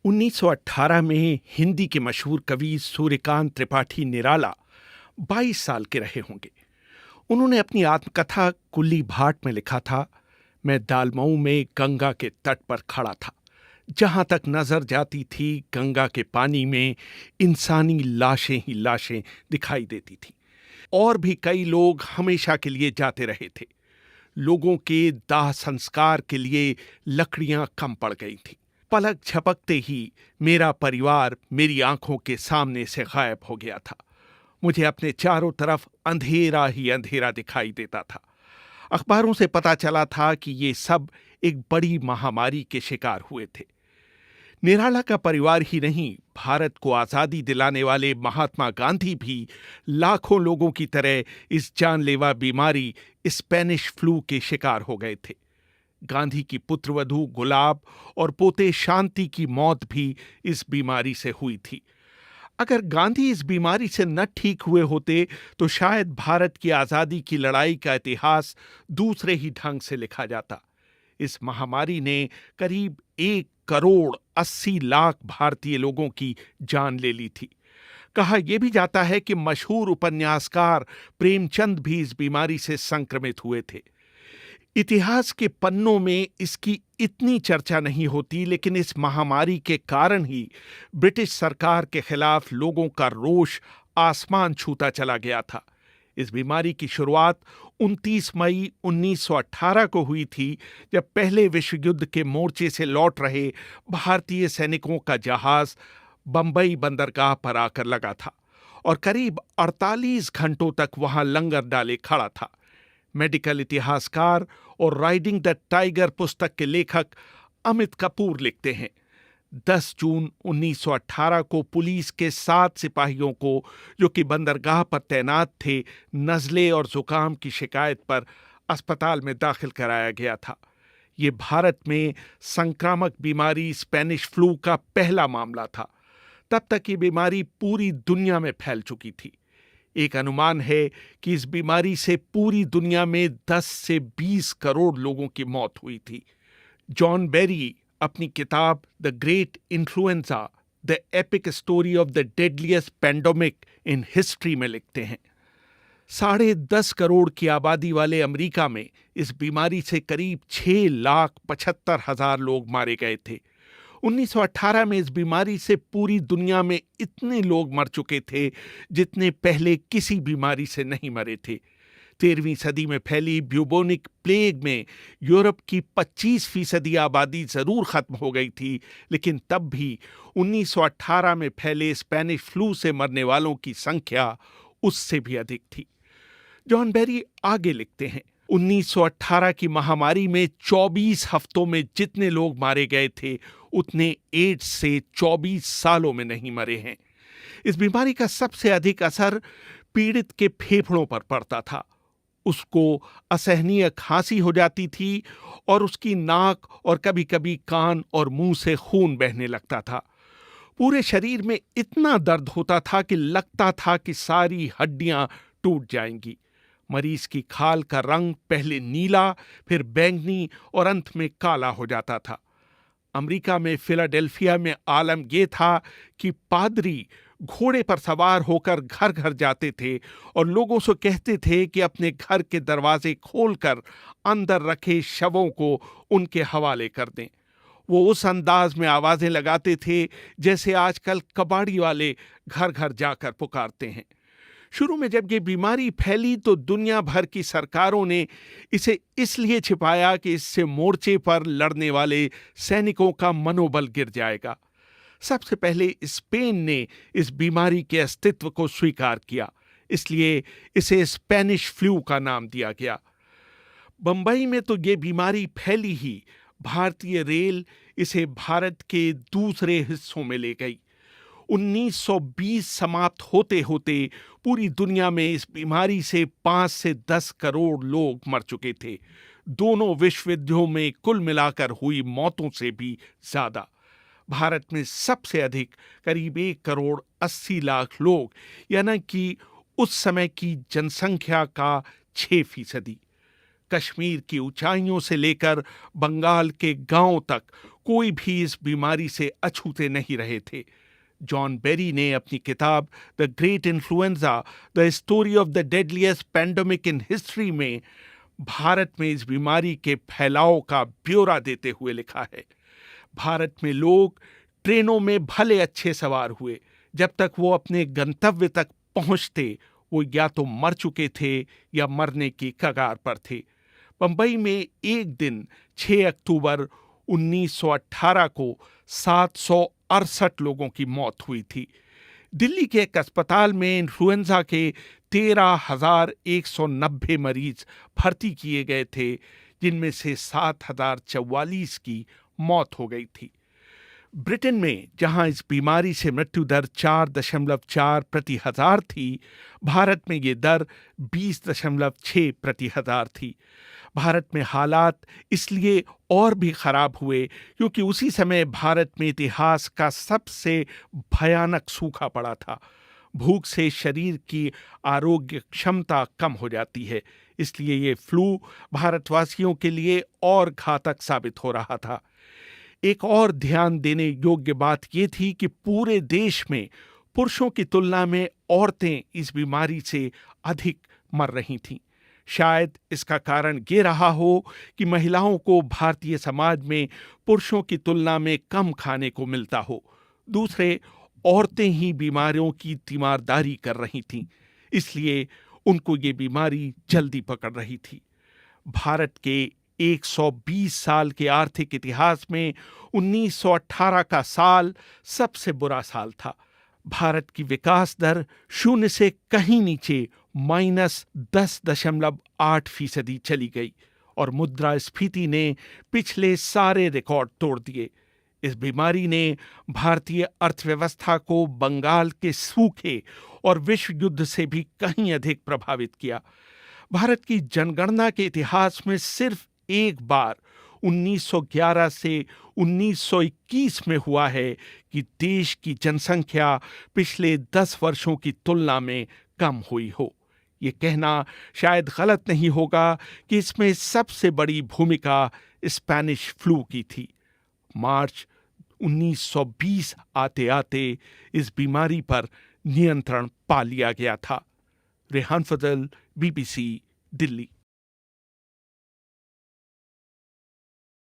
1918 में हिंदी के मशहूर कवि सूर्यकांत त्रिपाठी निराला 22 साल के रहे होंगे। उन्होंने अपनी आत्मकथा कुल्ली भाट में लिखा था, मैं दालमऊ में गंगा के तट पर खड़ा था। जहां तक नजर जाती थी गंगा के पानी में इंसानी लाशें ही लाशें दिखाई देती थी। और भी कई लोग हमेशा के लिए जाते रहे थे। लोगों के दाह संस्कार के लिए लकड़ियां कम पड़ गई थी। पलक झपकते ही मेरा परिवार मेरी आंखों के सामने से गायब हो गया था। मुझे अपने चारों तरफ अंधेरा ही अंधेरा दिखाई देता था। अखबारों से पता चला था कि ये सब एक बड़ी महामारी के शिकार हुए थे। निराला का परिवार ही नहीं, भारत को आजादी दिलाने वाले महात्मा गांधी भी लाखों लोगों की तरह इस जानलेवा बीमारी स्पेनिश फ्लू के शिकार हो गए थे। गांधी की पुत्रवधू गुलाब और पोते शांति की मौत भी इस बीमारी से हुई थी। अगर गांधी इस बीमारी से न ठीक हुए होते तो शायद भारत की आजादी की लड़ाई का इतिहास दूसरे ही ढंग से लिखा जाता। इस महामारी ने करीब 1 करोड़ 80 लाख भारतीय लोगों की जान ले ली थी। कहा यह भी जाता है कि मशहूर उपन्यासकार प्रेमचंद भी इस बीमारी से संक्रमित हुए थे। इतिहास के पन्नों में इसकी इतनी चर्चा नहीं होती, लेकिन इस महामारी के कारण ही ब्रिटिश सरकार के खिलाफ लोगों का रोष आसमान छूता चला गया था। इस बीमारी की शुरुआत 29 मई 1918 को हुई थी, जब पहले विश्व युद्ध के मोर्चे से लौट रहे भारतीय सैनिकों का जहाज बंबई बंदरगाह पर आकर लगा था और करीब 48 घंटों तक वहां लंगर डाले खड़ा था। मेडिकल इतिहासकार और राइडिंग द टाइगर पुस्तक के लेखक अमित कपूर लिखते हैं, 10 जून 1918 को पुलिस के 7 सिपाहियों को, जो कि बंदरगाह पर तैनात थे, नज़ले और जुकाम की शिकायत पर अस्पताल में दाखिल कराया गया था। ये भारत में संक्रामक बीमारी स्पेनिश फ्लू का पहला मामला था। तब तक ये बीमारी पूरी दुनिया में फैल चुकी थी। एक अनुमान है कि इस बीमारी से पूरी दुनिया में 10 से 20 करोड़ लोगों की मौत हुई थी। जॉन बेरी अपनी किताब the great influenza, the epic story of the deadliest pandemic in history में लिखते हैं, 10.5 करोड़ की आबादी वाले अमेरिका में इस बीमारी से करीब 6,75,000 लोग मारे गए थे। 1918 में इस बीमारी से पूरी दुनिया में इतने लोग मर चुके थे जितने पहले किसी बीमारी से नहीं मरे थे। 13वीं सदी में फैली ब्यूबोनिक प्लेग में यूरोप की 25% आबादी जरूर खत्म हो गई थी, लेकिन तब भी 1918 में फैले स्पेनिश फ्लू से मरने वालों की संख्या उससे भी अधिक थी। जॉन बेरी आगे लिखते हैं, 1918 की महामारी में 24 हफ्तों में जितने लोग मारे गए थे उतने एड्स से 24 सालों में नहीं मरे हैं। इस बीमारी का सबसे अधिक असर पीड़ित के फेफड़ों पर पड़ता था। उसको असहनीय खांसी हो जाती थी और उसकी नाक और कभी कभी कान और मुंह से खून बहने लगता था। पूरे शरीर में इतना दर्द होता था कि लगता था कि सारी हड्डियां टूट जाएंगी। मरीज की खाल का रंग पहले नीला, फिर बैंगनी और अंत में काला हो जाता था। अमेरिका में फिलाडेल्फिया में आलम यह था कि पादरी घोड़े पर सवार होकर घर घर जाते थे और लोगों से कहते थे कि अपने घर के दरवाजे खोलकर अंदर रखे शवों को उनके हवाले कर दें। वो उस अंदाज में आवाजें लगाते थे जैसे आजकल कबाड़ी वाले घर घर जाकर पुकारते हैं। शुरू में जब ये बीमारी फैली तो दुनिया भर की सरकारों ने इसे इसलिए छिपाया कि इससे मोर्चे पर लड़ने वाले सैनिकों का मनोबल गिर जाएगा। सबसे पहले स्पेन ने इस बीमारी के अस्तित्व को स्वीकार किया, इसलिए इसे स्पेनिश फ्लू का नाम दिया गया। बंबई में तो ये बीमारी फैली ही भारतीय रेल इसे भारत के दूसरे हिस्सों में ले गई। 1920 समाप्त होते होते पूरी दुनिया में इस बीमारी से 5 से 10 करोड़ लोग मर चुके थे। दोनों विश्व युद्धों में कुल मिलाकर हुई मौतों से भी ज्यादा। भारत में सबसे अधिक करीब 1,80,00,000 लोग, यानी कि उस समय की जनसंख्या का 6%। कश्मीर की ऊंचाइयों से लेकर बंगाल के गांव तक कोई भी इस बीमारी से अछूते नहीं रहे थे। जॉन बेरी ने अपनी किताब the great influenza the story of the deadliest pandemic in history में भारत में इस बीमारी के फैलाव का ब्यौरा देते हुए लिखा है, भारत में लोग ट्रेनों में भले अच्छे सवार हुए, जब तक वो अपने गंतव्य तक पहुंचते वो या तो मर चुके थे या मरने की कगार पर थे। बंबई में एक दिन 6 अक्टूबर 1918 को 768 लोगों की मौत हुई थी। दिल्ली के एक अस्पताल में इन्फ्लुएंजा के 13,190 मरीज भर्ती किए गए थे, जिनमें से 7,044 की मौत हो गई थी। ब्रिटेन में जहां इस बीमारी से मृत्यु दर 4.4 प्रति हजार थी, भारत में ये दर 20.6 प्रति हजार थी। भारत में हालात इसलिए और भी खराब हुए क्योंकि उसी समय भारत में इतिहास का सबसे भयानक सूखा पड़ा था। भूख से शरीर की आरोग्य क्षमता कम हो जाती है, इसलिए ये फ्लू भारतवासियों के लिए और घातक साबित हो रहा था। एक और ध्यान देने योग्य बात यह थी कि पूरे देश में पुरुषों की तुलना में औरतें इस बीमारी से अधिक मर रही थीं। शायद इसका कारण ये रहा हो कि महिलाओं को भारतीय समाज में पुरुषों की तुलना में कम खाने को मिलता हो। दूसरे, औरतें ही बीमारियों की तीमारदारी कर रही थीं, इसलिए उनको ये बीमारी जल्दी पकड़ रही थी। भारत के 120 साल के आर्थिक इतिहास में 1918 का साल सबसे बुरा साल था। भारत की विकास दर 0 से कहीं नीचे -10.8% चली गई और मुद्रास्फीति ने पिछले सारे रिकॉर्ड तोड़ दिए। इस बीमारी ने भारतीय अर्थव्यवस्था को बंगाल के सूखे और विश्व युद्ध से भी कहीं अधिक प्रभावित किया। भारत की जनगणना के इतिहास में सिर्फ एक बार 1911 से 1921 में हुआ है कि देश की जनसंख्या पिछले 10 वर्षों की तुलना में कम हुई हो। ये कहना शायद गलत नहीं होगा कि इसमें सबसे बड़ी भूमिका स्पेनिश फ्लू की थी। मार्च 1920 आते आते इस बीमारी पर नियंत्रण पा लिया गया था। रेहान फजल, BBC, दिल्ली।